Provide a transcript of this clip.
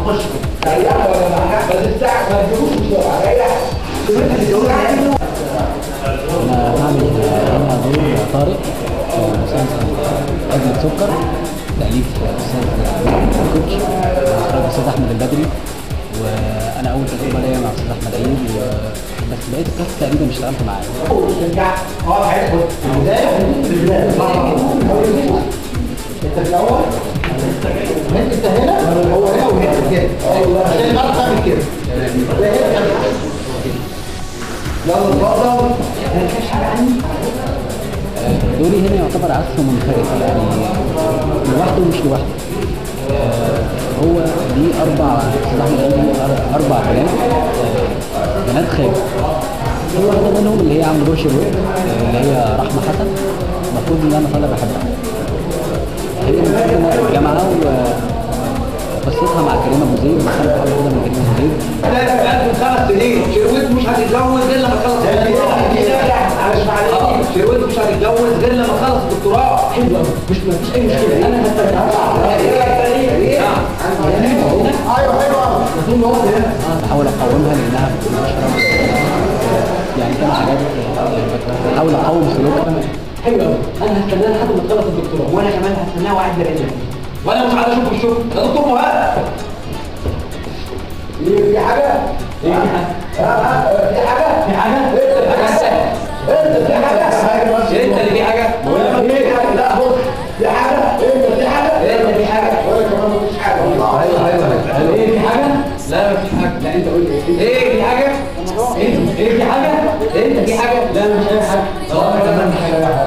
نخش ريح ولا معاك بس الساعه ما تجيبوش بسرعه ريح. انا هعمل هنا دور طارق في مسلسل أجل سكر، تأليف الأستاذ كوتش وإخراج الأستاذ أحمد البدري. وأنا أول تجربة ليا مع الأستاذ أحمد عيد، بس بقيت الكاست تقريبا اشتغلت معاه. هيدخل في البدايه انت في الاول انت هنا هو هنا وهنا كده عشان تعرف تعمل كده. يلا اتفضل. ما فيش حاجه عني. دوري هنا يعتبر عزف منفرد، يعني لوحده مش لوحده. هو ليه أربع بنات خالد. في واحدة منهم اللي هي عاملة دور شروق، اللي هي رحمة حسن، المفروض إن أنا طالع بحبها. هي من الجامعة وقصتها مع كريم أبو زيد، وخلت حاجة كده من كريم أبو زيد. ده بقى من 5 سنين شروق مش هتتجوز غير لما تخلص شروق مش هتتجوز غير لما تخلص الدكتوراه. حلو قوي، مش مفيش اي مشكله. انا هستنى. ايوه حلو قوي. طول الوقت هنا بحاول اقاومها لانها بتشرب، يعني كان حاجات بحاول اقاوم سلوكها. حلو قوي. انا هستناها لحد ما تخلص الدكتوراه، وانا كمان هستناها وقاعد برجلي، وانا مش عايز اشوف الشغل ده. دكتور مهاب في حاجه؟ في حاجه؟ في حاجه؟ في حاجه؟ انت في حاجه؟ انت اللي في حاجه؟ بقول لك في حاجه. لا بص، في حاجه؟ انت في حاجه؟ انت في حاجه؟ ولا كمان مفيش حاجه. والله ايوه ايه في حاجه؟ لا مفيش حاجه. لا انت قول لي ايه في حاجه؟ ايه في حاجه؟ انت في حاجه؟ لا مش اي حاجه. اه كمان مش اي حاجه.